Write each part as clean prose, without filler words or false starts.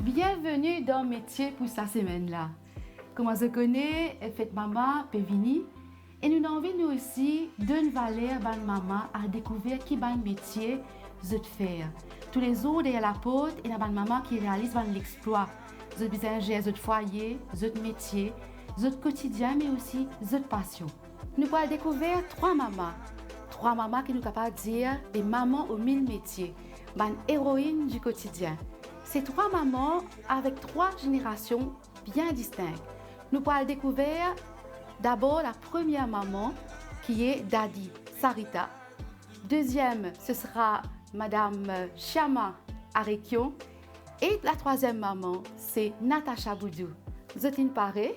Bienvenue dans Métier pour sa semaine-là. Comment je connais, faites maman, Pévini. Et nous avons envie, nous aussi, de valer ban maman à découvrir qui ban métier je faire. Tous les jours derrière la porte, et ban maman qui réalise l'exploit. Je besoin gérer notre foyer, notre métier, notre quotidien, mais aussi notre passion. Nous allons découvrir trois mamans qui nous capables de dire des mamans aux mille métiers, ban héroïnes du quotidien. Ces trois mamans avec trois générations bien distinctes. Nous pourrons découvrir d'abord la première maman qui est Dadi Sarita. Deuxième, ce sera Madame Chiama Arekion. Et la troisième maman, c'est Natacha Boudou. Zot paré,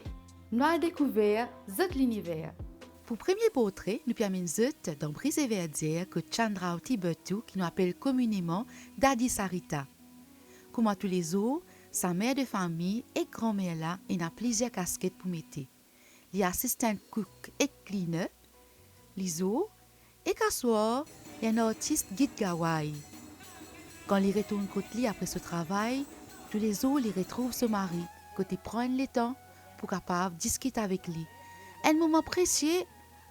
nous avons découvert Zot l'univers. Pour premier portrait, nous permettons Zot dans Brisé Verdière que Chandra Tibetu qui nous appelle communément Dadi Sarita. Comme à tous les jours, sa mère de famille et grand-mère là, il a plusieurs casquettes pour mettre. Il est assistant cook et cleaner, l'iso, et qu'à soir, il est un artiste guide Gawai. Quand il retourne côté lui après ce travail, tous les jours, il retrouve son mari, côté prendre le temps pour capable discuter avec lui. Un moment précieux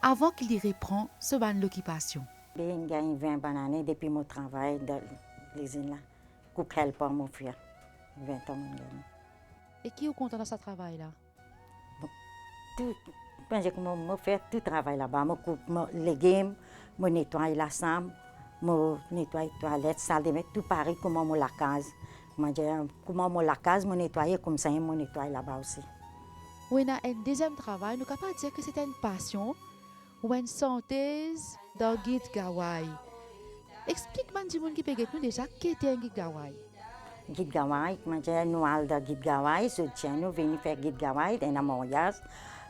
avant qu'il y reprend ce ban l'occupation. J'ai gagné 20 années depuis mon travail dans l'usine là. Cook helper mon frère. 20 ans. Et qui est content dans ce travail-là? Tout, quand je fais tout travail là-bas, je coupe les légumes, je nettoie la chambre, je nettoie les toilettes, salle de bain, tout pareil comme la case. Comme la case, je nettoie comme ça, je nettoie là-bas aussi. Oui, dans un deuxième travail, nous sommes capables de dire que c'est une passion ou une santé dans le guide Gawai. Explique-moi du monde qui peut nous déjà qui était un guide Gawai. Guide Gawai, nous allons dans Guide Gawai, nous venons faire Guide Gawai dans la mariage.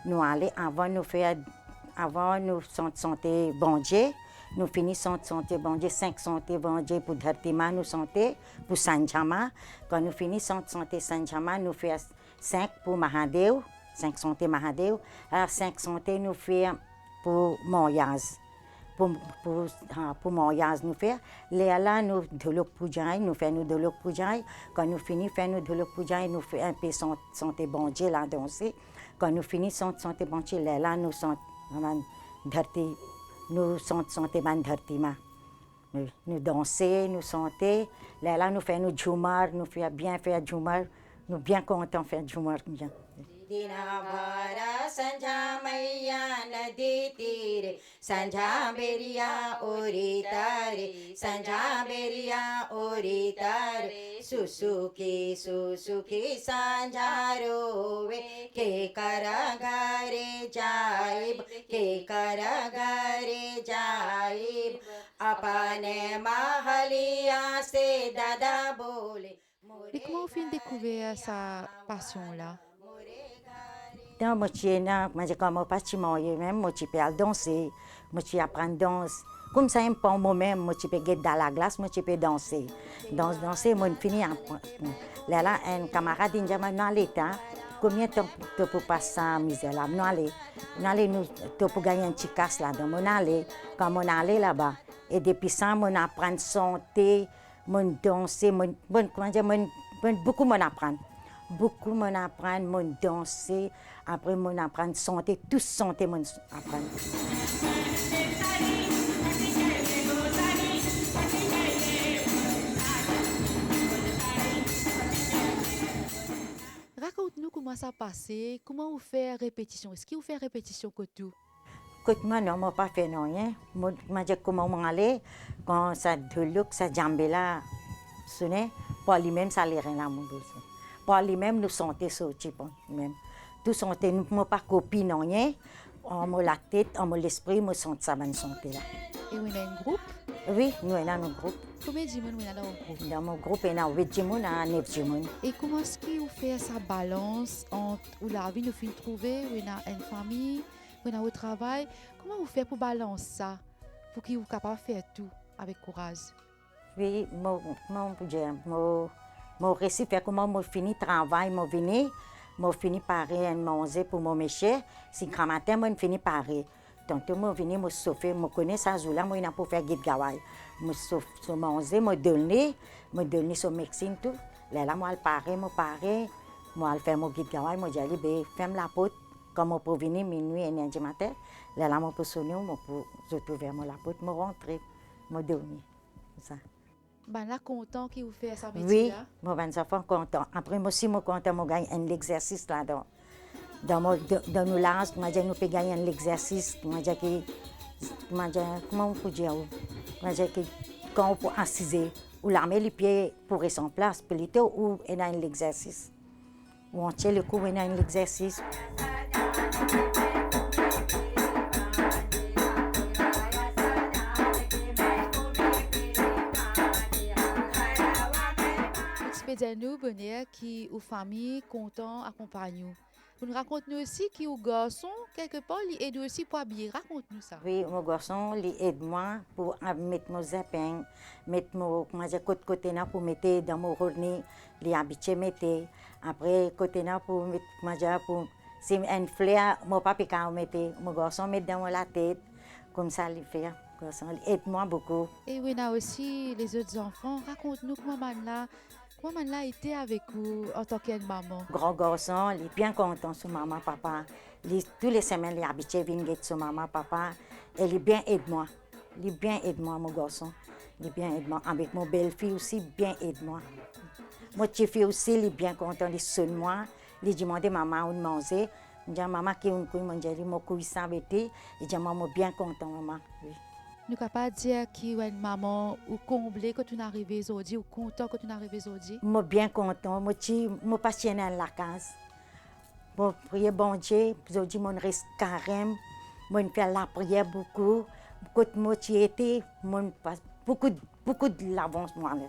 Nous allons avant nous santé bon Dieu, nous finissons santé bon Dieu, 5 santé bon Dieu pour Dhartima, nous santé pour Sanjama. Quand nous finissons santé Sanjama, nous faisons 5 pour Mahadev, 5 santé Mahadev. Alors 5 santé nous faisons pour mariage. Pour mariage nous faire là nous dolok pujai nous fait nous dolok pujai quand nous finit faire nous dolok pujai nous fait un peu santé bon Dieu là danser quand nous finissons santé bon Dieu là nous sont dharti nous sont santé ban dharti ma nous danser nous santé là nous fait nous jumar nous fait bien faire jumar nous bien content faire jumar bien Dinavara Sanja Maya Nadi Tire Sanja Beria Oritare Sanja Beria Oritare Susuki Sanjarove Ke Karagare Jaib Ke Karagare Jaib Apane Mahalia Se Dada Bole. Et comment vous découvrir sa passion-là? Dans mon chien, je comme pas même, je peux danser, je apprendre à danser. Comme ça, un peu moi-même, je peux aller dans la glace, je peux danser. Danser, je finis là, un camarade dit, dans l'état, combien de temps tu peux passer à misère là? Tu peux gagner un petit casse là-dedans. Quand on allait là-bas, et depuis ça, on apprend à chanter, on danser, beaucoup on apprend. Beaucoup mon apprendre, mon danser, après mon apprendre santé, tout santé mon apprendre. Raconte-nous comment ça passé, comment vous faites répétition. Est-ce que vous faites répétition que tout? Écoute, moi, non, moi pas fait non rien. Moi, je comment on allait quand ça de look, ça jambé là, sonné, pour lui-même ça les rien là mon dossier. Pour lui-même, nous sentons sortir même. Tout santé, nous ne pas copier non rien. On a la tête, on a l'esprit, nous sentons ça bonne santé là. Et vous avez un groupe? Oui, nous avons un groupe. Combien de gens vous avez dans un groupe? Dans mon groupe, il y a 8 gens, 9 gens. Et comment est-ce que vous faites sa balance entre la vie nous finit trouver, vous avez une famille, vous avez au travail? Comment vous faites pour balancer ça, pour que vous soyez capable de faire tout avec courage? Oui, mon récit fait comment je finis le travail, je finis par manger pour mon métier. Si le matin, je finis par donc, je viens me sauver, je connais ça, je vais pour faire guide gawai. Je manger, je donner sur médecine tout. Là, moi, moi, faire mon guide gawai, moi, j'allais, ferme la porte, comme on peut venir minuit et lundi matin. Là, moi, pour sonner, moi, pour ouvrir la porte, moi, rentrer, moi, dormir. Ça. Ben là, content qu'il vous fait ça Oui, métier là. moi, ben, enfants content. Après, moi aussi, moi, content, moi, gagne un exercice là-dedans. Dans nos langues, moi, nous pouvons gagner un exercice, moi, comment on peut dire, moi, quand on peut assiser, ou l'armée les pieds pour rester en place, plutôt, ou il y a un exercice. Ou on tient le coup, il y a un exercice. Expédiez-nous, bonheur, qui ou famille, content, accompagne-nous. Vous nous racontez aussi qui ou garçon, quelque part, il aide aussi pour habiller. Raconte-nous ça. Oui, mon garçon, il aide moi pour mettre mon zapping, mettre mon côté pour mettre dans mon journée, les habitués mettre. Après, côté pour mettre, pour si un fleur, mon papa quand mettre, mon garçon met dans la tête, comme ça, il fait. Mon garçon, il aide moi beaucoup. Et oui, là aussi, les autres enfants, raconte-nous comment man là était avec vous en tant que maman. Grand garçon, il est bien content sur maman, papa. Tous les semaines, les habitués viennent sur maman, papa. Et il bien aide moi. Il bien aide moi, mon garçon. Il bien aide moi. Avec mon belle-fille aussi, bien aide moi. Mon petit fille aussi, il est bien content, il sonne moi. Il demande maman où manger. Je dis maman qui on couille manger, mon couille ça avec lui. Il dit maman bien content maman. Oui. Nous ne pouvons pas dire qui est une maman ou comblée quand tu es arrivé aujourd'hui ou content quand tu es arrivé aujourd'hui. Moi bien content, moi passionné à la case. Moi prier bon Dieu, aujourd'hui mon reste carême, moi faire la prière beaucoup. Quand moi y étais, moi beaucoup de l'avance moi là.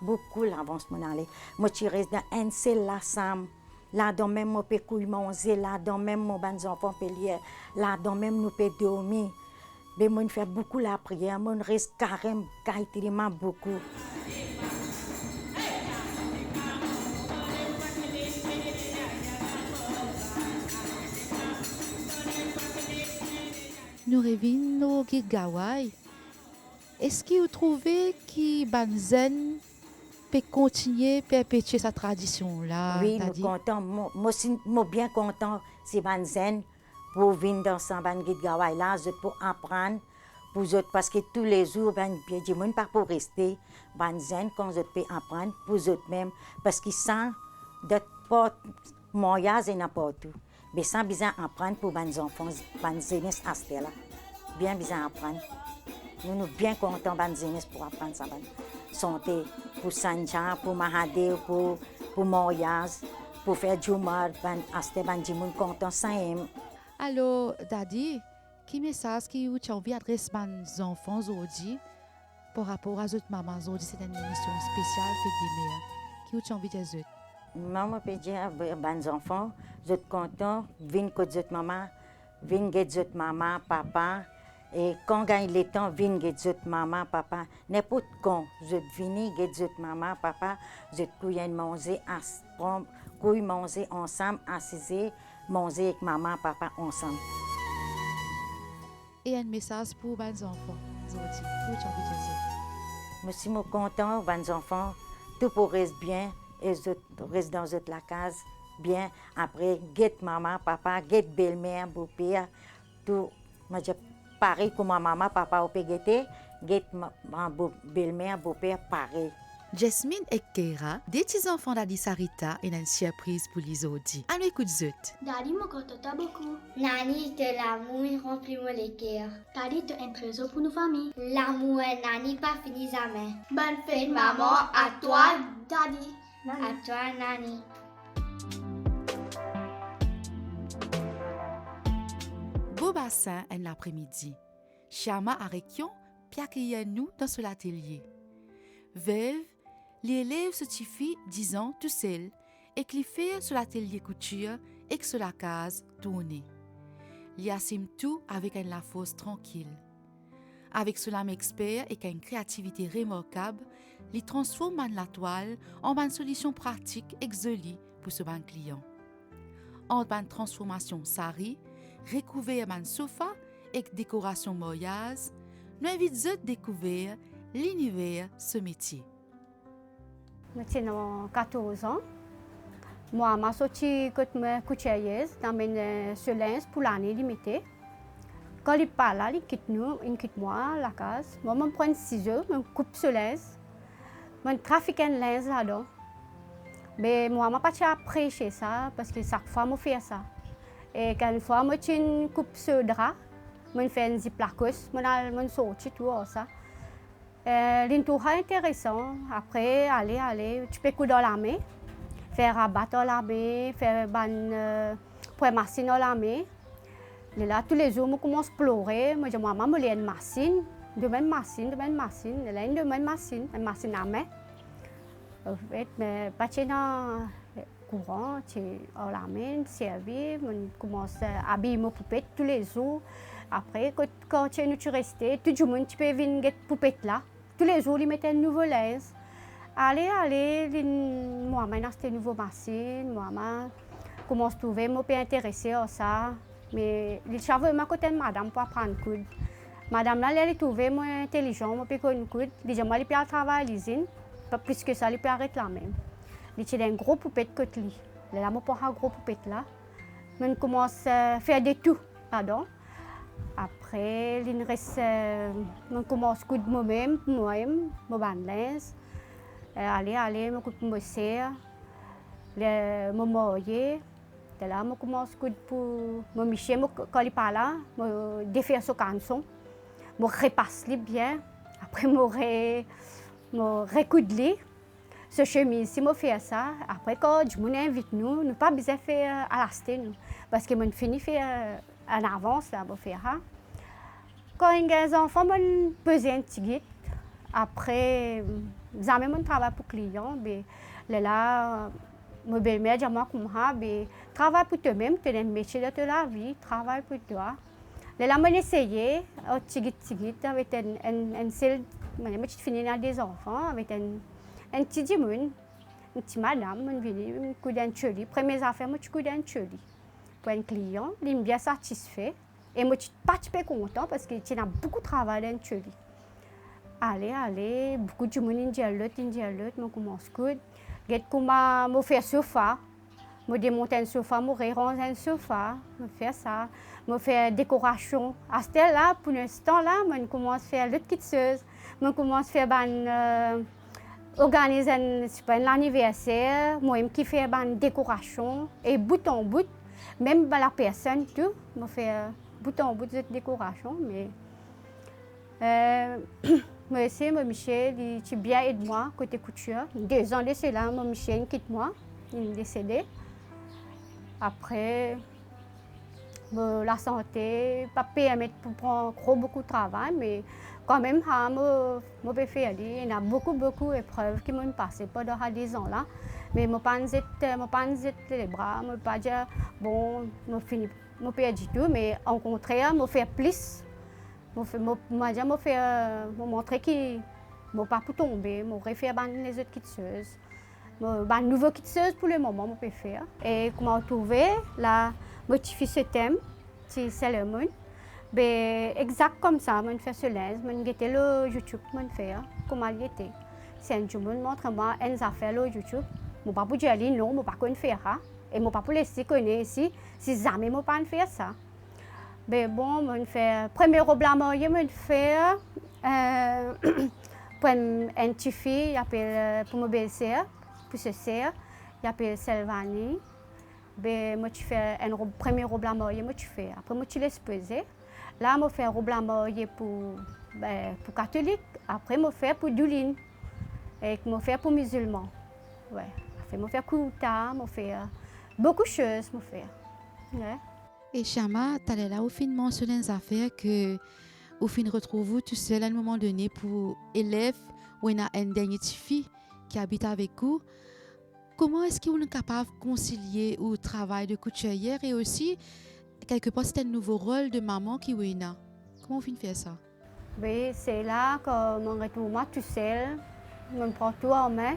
Beaucoup l'avance moi là. Moi tu reste dans un seul la sam. Là dans même moi peut couiller manger, là dans même mon ban enfants peut lire, là dans même nous peut dormir. Mais moi, je fais beaucoup la prière, moi, je reste carrément, carrément beaucoup. Nous revenons au guide Gawai. Est-ce que vous trouvez que Banzen peut continuer à perpétuer sa tradition là? Oui, je suis content. Moi aussi, je suis bien content si Banzen pour venir dans ce guide Gawai là, pour apprendre. Pour eux, parce que tous les jours, je dis pas pour rester, quand je peux apprendre, pour eux même, parce qu'ils sont de pas moyens et n'importe où. Mais sans besoin apprendre pour les enfants, les jeunes à ce là. Bien besoin apprendre. Nous sommes bien contents, les jeunes, pour apprendre ça. Santé, pour Sanja, pour Mahadev, pour Moyaz, pour faire Jumar, à ce là, je suis content sans eux. Alors, Daddy, quel message que vous avez envie d'adresser aux enfants aujourd'hui par rapport à votre maman aujourd'hui? C'est une émission spéciale, Fête des Mères. Qui vous avez envie de dire? Maman peut dire aux enfants, je suis content, viens que votre maman, viens que votre maman, papa. Et quand gagne le temps, viens que votre maman, papa. N'importe quand, je viens que votre maman, papa, je couille manger, manger ensemble, assiser, manger avec maman, papa ensemble. Et un message pour les enfants aujourd'hui. Vous avez envie de dire? Je suis content, les enfants, tout pour rester bien, et je reste dans la case bien. Après, get maman, papa, get belle-mère, beau-père, tout. Moi, je pareil comme ma maman, papa, au PGT, get ma belle-mère, beau-père, pareil. Jasmine et Keira, des petits enfants d'Adi Sarita, et une surprise pour les audits. À nous écoute zut. Daddy me contente beaucoup. Nani, te l'amour remplit mon les cœurs. Daddy, te un trésor pour nos familles. L'amour et Nani pas fini jamais. Bonne fête, maman, à toi, Daddy. Nani. À toi, Nani. Beau bassin en l'après-midi. Chama Arekion, puis nous dans son atelier. Veuve, les élèves se tifient 10 ans tout seuls et qu'ils font sur l'atelier couture et que sur la case tournée. Ils assument tout avec une la fosse tranquille. Avec son âme expert et une créativité remarquable, ils transforment la toile en une solution pratique et jolie pour ce client. En une transformation sari, recouvert un sofa et décoration moyase, nous invitons à découvrir l'univers ce métier. j'ai 14 ans. Moi, je suis sortie comme couturière dans ce linge pour l'année limitée. Quand il parle là, il quitte moi, la case. Moi, je prends 6 heures, je coupe ce linge. Je trafique un linge là-dedans. Mais moi, je n'ai pas appris ça parce que chaque fois, je fais ça. Et quand une fois, je coupe ce drap, je fais un zip lacos, je sorti tout ça. C'est intéressant. Après, aller, tu peux coudre dans la main, faire rabattre dans la main, faire pour machine dans la main. Et là, tous les jours, je commence à pleurer. Je dis, maman, je une machine, de même machine. Et là, une machine à main. En fait, mais pas dans courant, tu as la main, servir, je commence à habiller mes poupées tous les jours. Après, quand tu restes, tout le monde peut venir avec cette poupée là. Tous les jours, ils mettent un nouveau linge. Allez, moi, j'ai acheté une nouvelle machine. Moi, je commence à trouver, je suis intéressée à ça. Mais je suis vraiment côté de madame pour apprendre à coudre. Madame, là, elle est trouvée intelligente, je peux coudre. Déjà, moi, je peux travailler à l'usine. Pas plus que ça, je peux arrêter là même. J'ai un gros poupée de côté. Là, je prends un gros poupée là. Je commence à faire des tout là-dedans. Après, je commence à coudre moi-même, je linge. Allez, je coupe mon serre, je m'oye. Là, je commence à coudre pour Michel, quand il parle là, je défais son canson, je repasse bien. Après, je recoudre ce chemise. Si je fais ça, après, quand je m'invite, nous ne pas besoin de faire à l'acheter, parce que je finis de faire en avance. Là, quand il y a des enfants, je pèse un petit guide. Après, jamais je travaille pour les clients. Là, ma belle-mère dit à moi, travaille pour toi-même, tu as un métier de la vie, travaille pour toi. Là, je essayé, un petit guide, avec un seul, je finis avec des enfants, avec un petit dimanche, une petite madame, je viens, je coudre un choli. Première affaire, je coudre un choli. Pour un client, il est bien satisfait. Et je suis pas content parce que tu as beaucoup de travail dans le choli. Allez, beaucoup de monde je commence à coudre. Je fais un sofa, je démonte un sofa, je range un sofa, je fais ça. Je fais décoration. À ce temps-là, pour l'instant, je commence à faire l'autre kitseuse. Je commence à faire organiser un anniversaire, moi qui fais une décoration et bout en bout, même la personne tout, je fais bout en bout de décoration, mais merci, mon Michel, il bien aidé moi côté couture. 2 ans de cela, mon Michel quitte moi, il est décédé. Après, la santé, pas permettre pour prendre beaucoup de travail, mais quand même, je peux faire. Il y a beaucoup d'épreuves qui m'ont passé pendant 10 ans là. Mais je ne peux pas les bras, je ne peux pas dire, bon, je peux du tout, mais au contraire, je fais plus. Je montrer que je ne peux pas tomber, je vais faire les autres kitseuses. Une nouvelle kitseuse pour le moment, je peux faire. Et comment trouver, là, je fais ce thème, c'est le monde. Exact comme ça, je fais ce linge, je fais le YouTube, je fais comment il était. C'est un jour, je montre moi une affaire le YouTube. Je ne peux pas dire non, je ne peux pas faire. Et je ne peux pas laisser connaître ici, si jamais je ne peux pas faire ça. Bon, je fais premier robe blanc, je fais pour une petite fille, pour ma belle-sœur, pour ce sœur, il appelle Selvani. Je fais une première robe blanc, je fais. Après, je laisse poser. Là, je fais un robe blanc pour catholique. Après, je fais pour douline. Et je fais pour musulmans. Ouais. Après, je fais kouta, je fais beaucoup de choses. Ouais. Et Chama, tu as là au fin mentionné des affaires que au fin retrouve tout seul à un moment donné pour élèves ou une dernière fille qui habite avec vous. Comment est-ce qu'on est capable de concilier le travail de couturière et aussi quelque part c'est un nouveau rôle de maman qui est là? Comment on fait ça? Oui, c'est là que je me retrouve moi tout seul. Je me prends tout en main.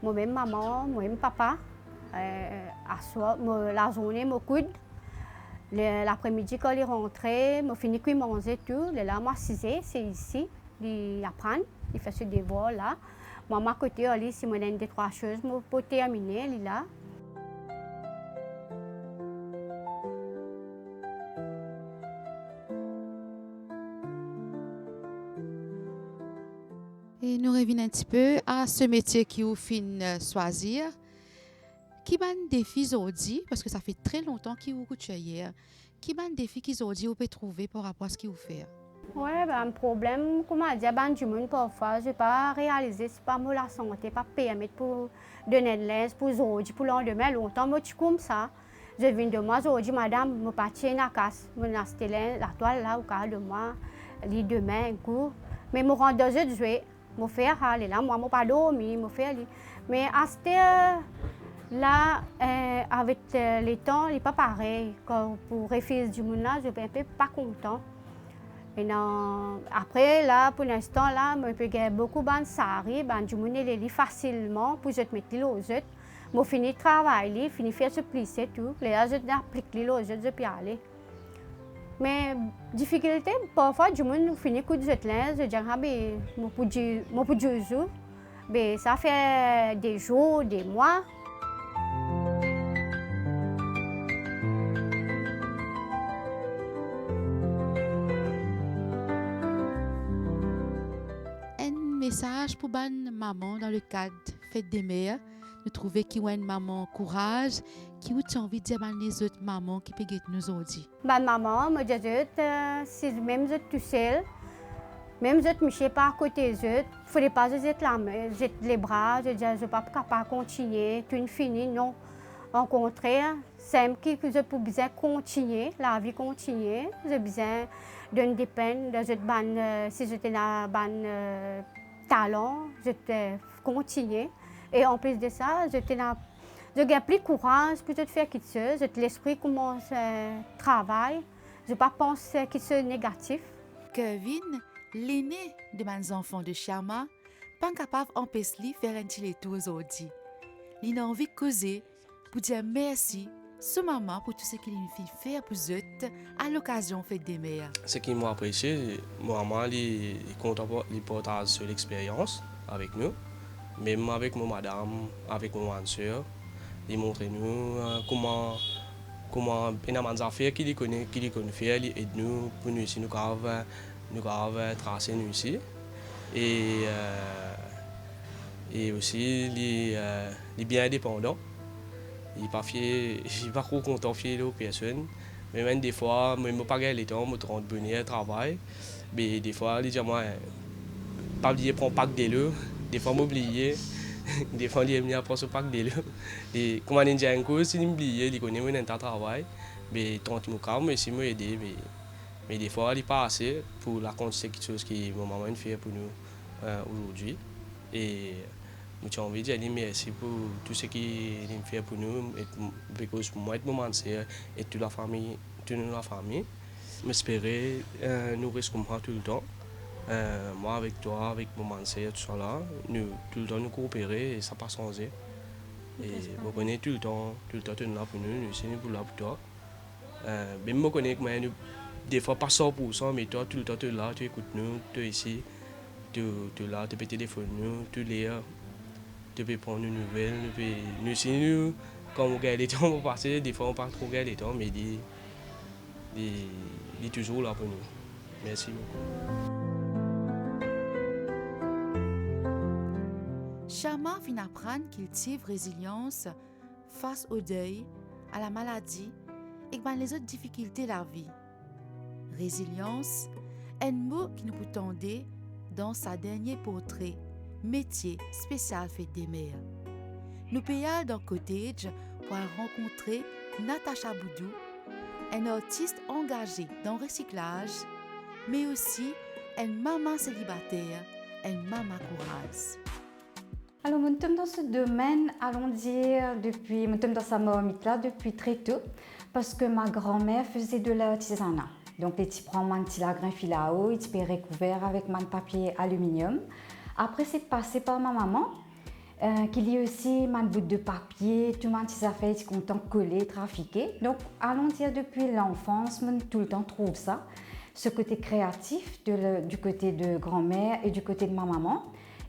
Moi-même maman, moi-même papa. La journée, je coude. L'après-midi, quand il est rentré, je finis de manger tout. Là, moi, 6 heures, c'est ici. Il apprend, il fait ce devoir là. Moi, à côté, si je donne 2-3 choses pour terminer, là. Et nous revenons un petit peu à ce métier qui vous fin choisir. Qui est le défi aujourd'hui, parce que ça fait très longtemps qu'il vous coûte hier. Qui est le défi qu'aujourd'hui vous pouvez trouver par rapport à ce qu'il vous fait? Oui, un problème, comment dire, du monde parfois, je n'ai pas réalisé, c'est pas moi la santé, pas permettre pour donner de l'aide pour aujourd'hui, pour le lendemain, longtemps, moi, je suis comme ça. Je viens de moi aujourd'hui, madame, je partir à la casse, je vais acheter la toile là, au cas de moi, les demain, un coup. Mais je rentre dans le jeu, je fais aller là, moi, je ne pas dormir, je fais aller. Mais acheter là, avec les temps, il n'est pas pareil. Pour refuser du monde là, je suis un peu pas content. Maintenant, après, là, pour l'instant, là, je peux gagner beaucoup de sari, du monde les lit facilement pour je mettre les aux autres. Je finis de travailler, je finis de faire ce plisser tout. Là, je applique les aux autres, je peux aller. Mais difficulté, parfois, du monde finit coup de jeter là, je dis ah ben, mon pour du jour, ben ça fait des jours, des mois. Message pour bonne maman dans le cadre Fête des mères, de trouver qui a une maman courage, qui a envie de dire à les autres mamans qui peuvent nous aujourd'hui. Bonne maman, me dit si même je tout seul, même je ne suis pas à côté de eux, il ne faudrait pas jeter la main, jeter les bras, je dis je ne suis pas capable de continuer, tout est fini, non. Au contraire, c'est que je peux bien continuer, la vie continuer, j'ai besoin d'une dépendre, si j'étais dans un talent, je continuer. Et en plus de ça, je gagne plus de courage pour faire quelque chose. L'esprit commence à travailler. Je ne pense pas que c'est négatif. Kevin, l'aîné de mes enfants de Sharma, pas capable d'empêcher de faire un petit tour aujourd'hui. Il a envie de causer pour dire merci à maman pour tout ce qu'il fait faire pour eux à l'occasion Fête des mères. Ce qui m'a apprécié, maman partage sur l'expérience avec nous, même avec mon madame, avec mon grande soeur, il montre nous comment les affaires qu'il connaît faire, il aide nous pour nous ici nous tracer nous ici et aussi il est bien indépendant. Il n'est pas trop content de aux personnes. Mais même des fois, je ne pas le temps, je rentre venir travail. Mais des fois, il dit moi, pas oublier prendre pack de l'eau. Des fois, m'oublier. Des fois, il aime bien prendre ce pack de l'eau. Et comme on dit un coup, si il m'oublie, il connaît mon travail. Mais tant que je me calme, il m'a aidé. Mais des fois, il n'est pas assez pour la quantité de choses que mon maman fait pour nous aujourd'hui. Et j'ai envie de dire merci pour tout ce qu'il fait pour nous, parce que moi, mon sœur et toute la famille, j'espère nous restons tout le temps. Moi avec toi, avec mon sœur, tout ça là, nous tout le temps nous coopérer et ça pas changer. Et je connais tout le temps tu es là pour nous sommes pour là pour toi. Même je connais que moi, des fois pas 100%, mais toi tout le temps tu es là, tu écoutes nous, tu es ici, tu es là, tu peux téléphoner nous, tu lire. Tu peux prendre une nouvelle, nous aussi, quand on regarde les temps, on passe, des fois on ne pas trop regarder les temps, mais il est toujours là pour nous. Merci beaucoup. Sharma vient apprendre qu'il tire résilience face au deuil, à la maladie et les autres difficultés de la vie. Résilience est un mot qui nous peut tendre dans sa dernier portrait. Métier spécial Fête des mères. Nous payons dans Cottage pour rencontrer Natacha Boudou, un artiste engagé dans le recyclage, mais aussi une maman célibataire, une maman courageuse. Alors, je suis dans ce domaine, allons dire, je suis dans sa marmite là depuis très tôt, parce que ma grand-mère faisait de l'artisanat. Donc, les petits prends un petit lagrin fil à eau, ils étaient recouverts avec un papier aluminium. Après, c'est passé par ma maman, qu'il y a aussi un bout de papier, tout le monde s'est fait content collé, trafiqué. Donc, allons dire depuis l'enfance, je tout le temps trouve ça, ce côté créatif du côté de grand-mère et du côté de ma maman.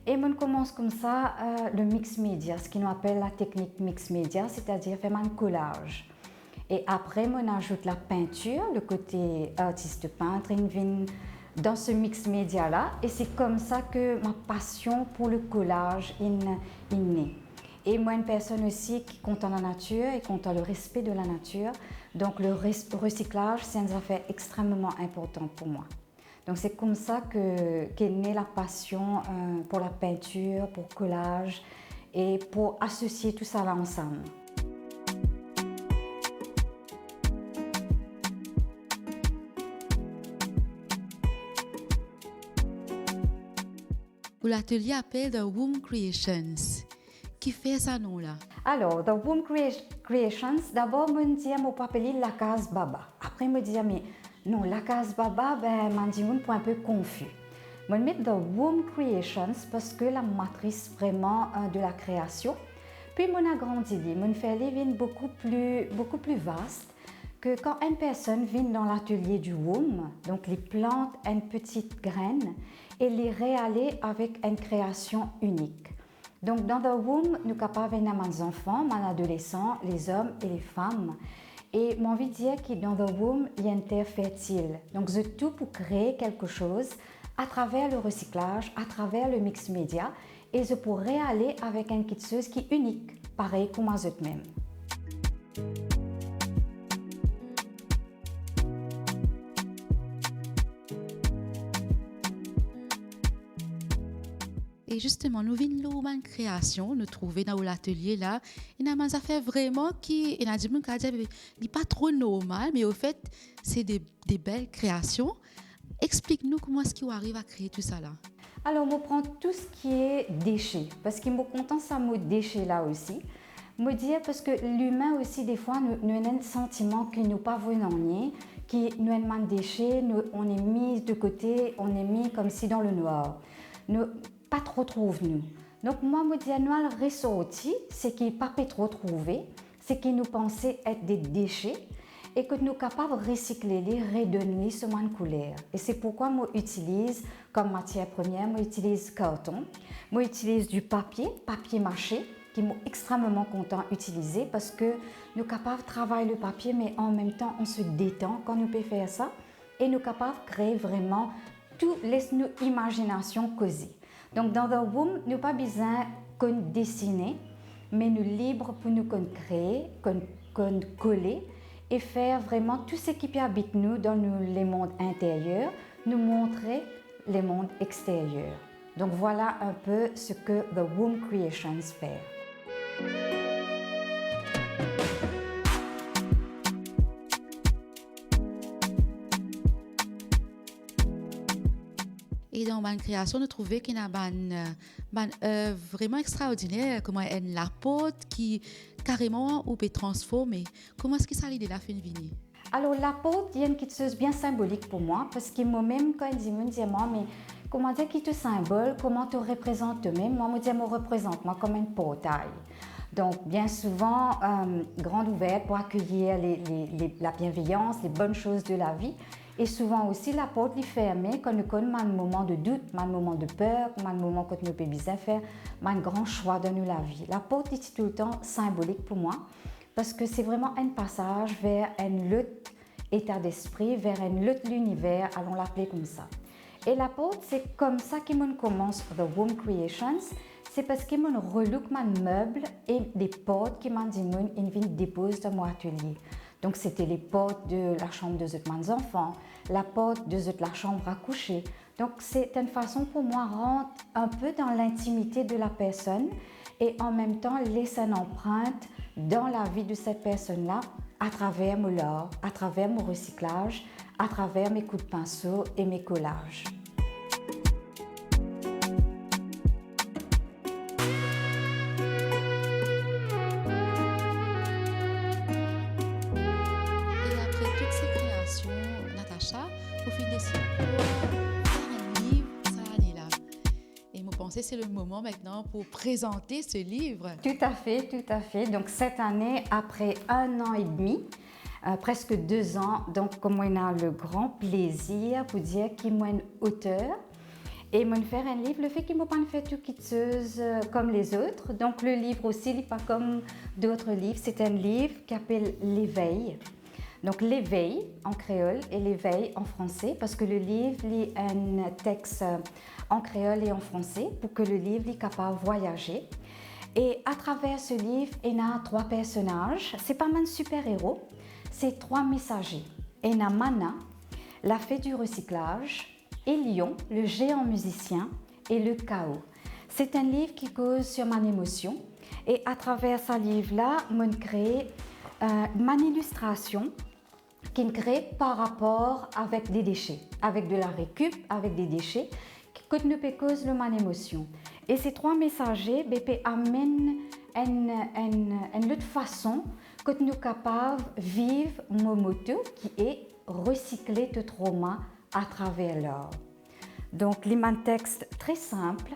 Et on commence comme ça le mix média, ce qu'on appelle la technique mix média, c'est-à-dire faire un collage. Et après, on ajoute la peinture, le côté artiste peintre, dans ce mix média-là. Et c'est comme ça que ma passion pour le collage est née. Et moi, une personne aussi qui compte en la nature et compte en le respect de la nature. Donc le recyclage, c'est une affaire extrêmement importante pour moi. Donc c'est comme ça qu'est née la passion pour la peinture, pour le collage et pour associer tout ça là ensemble. L'atelier appelle The Womb Creations. Qui fait ça nom-là? Alors, The Womb Creations, d'abord, je me dis, je vais appeler la case Baba. Après, je me dis, mais non, la case Baba, je suis un peu confus. Je vais mettre The Womb Creations parce que la matrice vraiment de la création. Puis, je agrandis, je fais les vignes beaucoup plus vaste que quand une personne vient dans l'atelier du womb, donc les plante une petite graine et les réaller avec une création unique. Donc dans The Womb, nous sommes capables d'avoir des enfants, des adolescents, les hommes et les femmes. Et j'ai envie de dire que dans The Womb, il y a une terre fertile. Donc c'est tout pour créer quelque chose à travers le recyclage, à travers le mix média. Et je pourrais aller avec une quitteuse qui est unique, pareil comme moi même. Et justement, nous venons de création, nous trouvons dans l'atelier là, il y a des affaires vraiment qui, il y a des gens qui disent pas trop normal, mais au fait, c'est des belles créations. Explique-nous comment est-ce qu'on arrive à créer tout ça là. Alors, on prend tout ce qui est déchets, parce qu'il me content ça mot déchets là aussi. Me dire parce que l'humain aussi des fois nous a un sentiment que nous pas venons qui nous a des déchets, on est mis de côté, on est mis comme si dans le noir. Nous pas trop trouve nous. Donc moi me dis annuel ressorti, c'est qui pas trop trouvé, c'est qui nous pensait être des déchets et que nous capables de recycler les, redonner ce moins de couleur. Et c'est pourquoi moi utilise comme matière première, moi utilise carton, moi utilise du papier mâché qui m'ont extrêmement content d'utiliser parce que nous sommes capables de travailler le papier mais en même temps on se détend quand nous pouvons faire ça et nous sommes capables de créer vraiment toute notre imagination cosy. Donc dans The Womb, nous n'avons pas besoin de dessiner, mais nous libres pour nous créer, coller et faire vraiment tout ce qui habite nous dans les mondes intérieurs, nous montrer les mondes extérieurs. Donc voilà un peu ce que The Womb Creations fait. Et dans ma création, nous trouvons qu'il y a une œuvre vraiment extraordinaire, comme la pote qui carrément ou peut transformer. Comment est-ce que ça l'idée la fin de venir? Alors la pote, il y a une chose bien symbolique pour moi parce que moi-même quand ils me disent moi mais comment dire qui te symbole, comment te représente toi-même, moi me dis me représente moi comme une portail. Donc bien souvent grande ouverte pour accueillir la bienveillance, les bonnes choses de la vie. Et souvent aussi, la porte est fermée quand nous avons un moment de doute, un moment de peur, un moment que nous pouvons bien faire, un grand choix dans la vie. La porte est tout le temps symbolique pour moi parce que c'est vraiment un passage vers un autre état d'esprit, vers un autre univers, allons l'appeler comme ça. Et la porte, c'est comme ça qu'on commence The Womb Creations. C'est parce que je relook mon meuble et des portes que je dépose dans mon atelier. Donc c'était les portes de la chambre de mes enfants, la porte de la chambre à coucher. Donc c'est une façon pour moi de rentrer un peu dans l'intimité de la personne et en même temps laisser une empreinte dans la vie de cette personne-là à travers mon art, à travers mon recyclage, à travers mes coups de pinceau et mes collages. C'est le moment maintenant pour présenter ce livre. Tout à fait. Donc cette année, après 1 an et demi, presque 2 ans, donc comme on a le grand plaisir pour dire qu'il est un auteur Et mon faire un livre, le fait qu'il ne m'a pas fait tout quitteuse comme les autres. Donc le livre aussi, il n'est pas comme d'autres livres. C'est un livre qui s'appelle L'éveil. Donc l'éveil en créole et l'éveil en français, parce que le livre lit un texte en créole et en français pour que le livre soit capable de voyager. Et à travers ce livre, il y a 3 personnages. C'est pas mal super-héros, c'est 3 messagers. Il y a Mana, la fée du recyclage, et Lion, le géant musicien, et le chaos. C'est un livre qui cause sur mon émotion. Et à travers ce livre-là, je crée mon illustration qui me crée par rapport avec des déchets, avec de la récup, avec des déchets, que nous peut causer mon émotion. Et ces 3 messagers amènent une autre façon que nous sommes capables de vivre mon moto qui est recycler tout trauma à travers l'art. Donc, il y a un texte très simple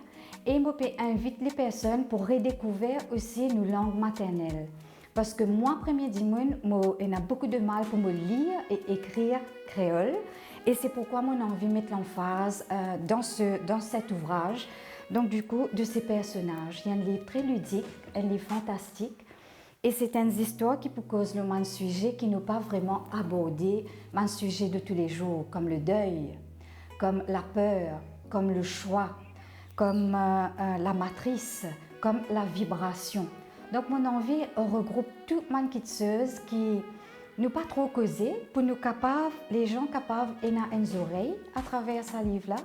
et je invite les personnes pour redécouvrir aussi nos langues maternelles. Parce que moi, premier dimanche, j'ai beaucoup de mal pour me lire et écrire créole. Et c'est pourquoi j'ai envie de mettre l'emphase dans cet ouvrage. Donc, du coup, de ces personnages. Il y a un livre très ludique, un livre fantastique. Et c'est une histoire qui peut causer le sujet qui n'a pas vraiment abordé un sujet de tous les jours, comme le deuil, comme la peur, comme le choix, comme la matrice, comme la vibration. Donc, mon envie regroupe toute ma quitteuse qui nous pas trop causé pour nous capables, les gens capables, et na une oreille à travers ce livre-là,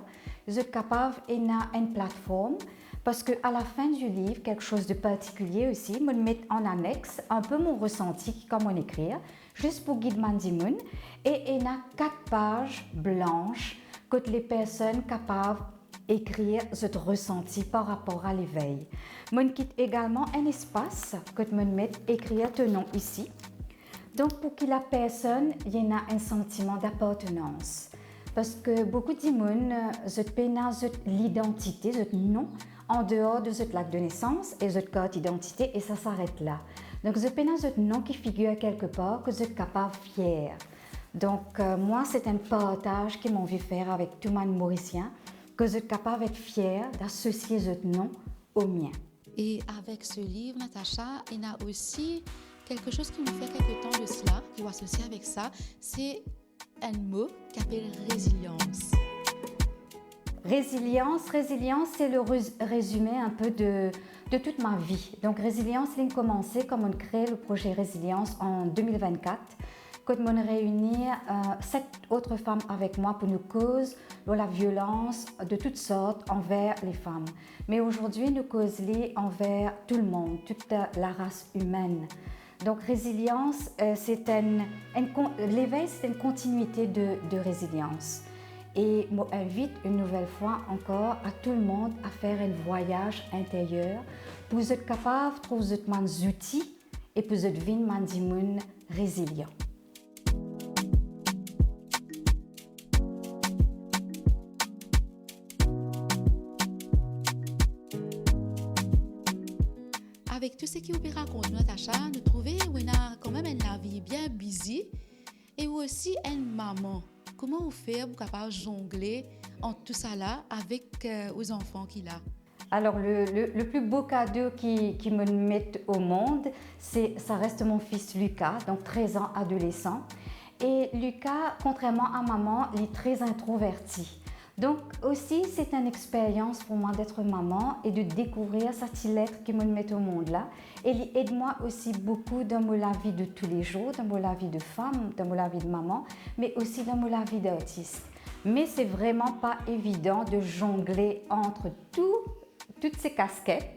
ils sont capables, et na une plateforme. Parce qu'à la fin du livre, quelque chose de particulier aussi, je mets en annexe un peu mon ressenti, comment écrire, juste pour guider Mandimoun. Et il y a 4 pages blanches que les personnes capables d'écrire ce ressenti par rapport à l'éveil. Je quitte également un espace que je mets écrire ton nom ici. Donc pour que la personne y ait un sentiment d'appartenance. Parce que beaucoup de gens ont l'identité, le nom, en dehors de cette acte de naissance et cette carte d'identité, et ça s'arrête là. Donc, je pense que nom qui figure quelque part, que je suis capable de fier. Donc, moi, c'est un partage que j'ai envie de faire avec tout le monde mauricien, que je suis capable d'être fier d'associer ce nom au mien. Et avec ce livre, Natacha, il y a aussi quelque chose qui me fait quelque temps de cela, qui est associé avec ça, c'est un mot qui s'appelle résilience. Résilience, c'est le résumé un peu de toute ma vie. Donc, résilience, c'est commencé comme on crée le projet Résilience en 2024, quand on réunit 7 autres femmes avec moi pour nous causer la violence de toutes sortes envers les femmes. Mais aujourd'hui, nous causons envers tout le monde, toute la race humaine. Donc, résilience, l'éveil, c'est une continuité de résilience. Et je m'invite une nouvelle fois encore à tout le monde à faire un voyage intérieur pour être capable de trouver des outils et pour être devenir résilient. Avec tout ce qui vous raconte, Natacha, nous trouvons qu'on a quand même une vie bien busy et aussi une maman. Comment vous faites pour capable jongler entre tout ça là avec aux enfants qu'il a? Alors le plus beau cadeau qui me met au monde, ça reste mon fils Lucas, donc 13 ans adolescent. Et Lucas, contrairement à maman, il est très introverti. Donc aussi, c'est une expérience pour moi d'être maman et de découvrir cette petit être qui me met au monde là. Et il aide moi aussi beaucoup dans la vie de tous les jours, dans la vie de femme, dans la vie de maman, mais aussi dans la vie d'artiste. Mais c'est vraiment pas évident de jongler entre toutes ces casquettes.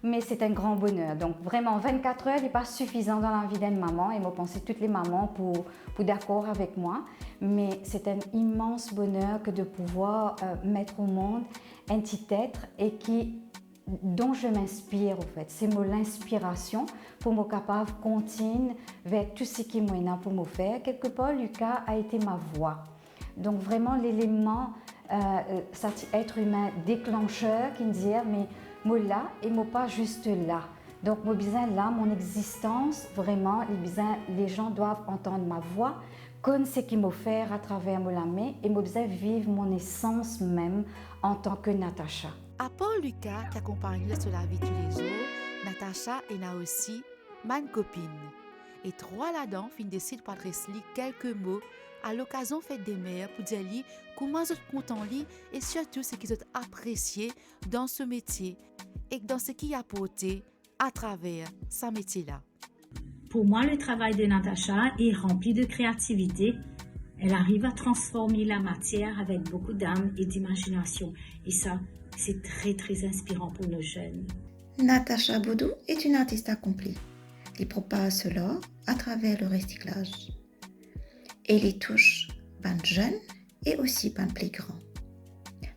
Mais c'est un grand bonheur. Donc vraiment, 24 heures n'est pas suffisant dans la vie d'une maman. Et moi, pensez toutes les mamans pour d'accord avec moi. Mais c'est un immense bonheur que de pouvoir mettre au monde un petit être et dont je m'inspire en fait. C'est l'inspiration pour me capable de continuer vers tout ce qui est moyen pour me faire. Quelque part, Lucas a été ma voix. Donc vraiment l'élément, cet être humain déclencheur qui me dit mais moi là et moi pas juste là. Donc moi besoin là, mon existence vraiment, les gens doivent entendre ma voix Comme ce qui m'a fait à travers mon main et m'observe vivre mon essence même en tant que Natacha. À part Lucas qui accompagne sur la vie tous les jours, Natacha est là aussi ma copine. Et trois là-dedans fin décide par adresser quelques mots à l'occasion fête des mères pour dire lui comment ils sont contents lui et surtout ce qu'ils ont apprécié dans ce métier et dans ce qu'il a apporté à travers ce métier-là. Pour moi, le travail de Natacha est rempli de créativité. Elle arrive à transformer la matière avec beaucoup d'âme et d'imagination. Et ça, c'est très, très inspirant pour nos jeunes. Natacha Boudou est une artiste accomplie. Elle propage cela à travers le recyclage. Elle y touche ban jeunes et aussi ban plus grands.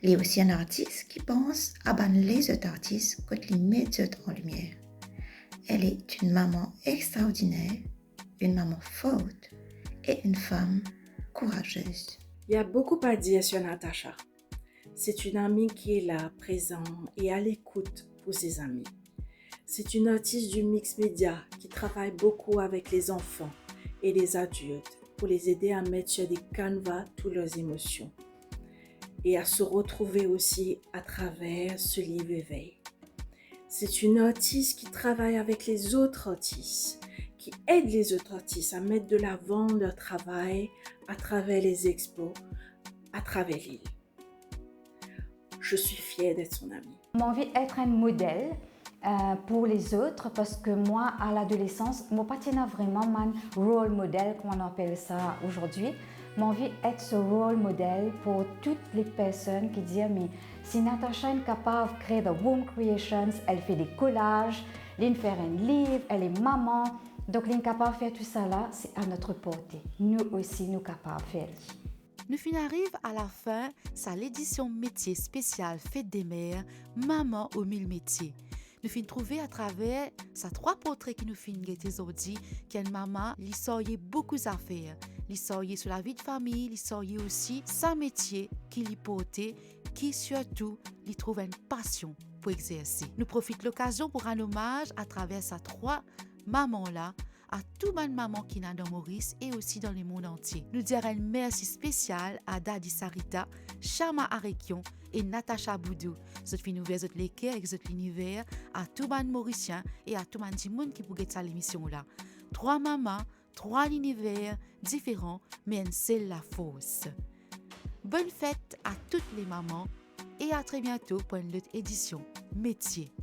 Elle est aussi un artiste qui pense à ban les autres artistes quand les met en lumière. Elle est une maman extraordinaire, une maman forte et une femme courageuse. Il y a beaucoup à dire sur Natacha. C'est une amie qui est là, présente et à l'écoute pour ses amis. C'est une artiste du mix média qui travaille beaucoup avec les enfants et les adultes pour les aider à mettre sur des canevas toutes leurs émotions et à se retrouver aussi à travers ce livre éveil. C'est une artiste qui travaille avec les autres artistes, qui aide les autres artistes à mettre de l'avant leur travail à travers les expos, à travers l'île. Je suis fière d'être son amie. J'ai envie d'être un modèle pour les autres parce que moi, à l'adolescence, je pas vraiment mon rôle modèle, comme on appelle ça aujourd'hui. J'ai envie d'être ce rôle modèle pour toutes les personnes qui disent mais si Natacha est capable de créer des home creations, elle fait des collages, elle fait un livre, elle est maman, donc elle est capable de faire tout ça là, c'est à notre portée. Nous aussi, nous sommes capables de faire. Nous arrive à la fin, c'est l'édition métier spéciale Fête des mères, Maman aux 1000 métiers. Nous finissons trouver à travers ces trois portraits qui nous finissent aujourd'hui, qui est une maman, qui sort beaucoup d'affaires. Qui sort sur la vie de famille, qui sort aussi sa métier qui lui porte, qui surtout lui trouve une passion pour exercer. Nous profitons de l'occasion pour rendre hommage à travers ces trois mamans-là, à toutes les mamans qui sont dans Maurice et aussi dans le monde entier. Nous dirons un merci spécial à Dadi Sarita, Chama Arekion et Natacha Boudou. Vous avez ouvert les cœurs avec votre univers à tous les Mauriciens et à tous les gens qui pourraient être l'émission-là. Trois mamans, trois univers différents, mais une seule la force. Bonne fête à toutes les mamans et à très bientôt pour une autre édition Métier.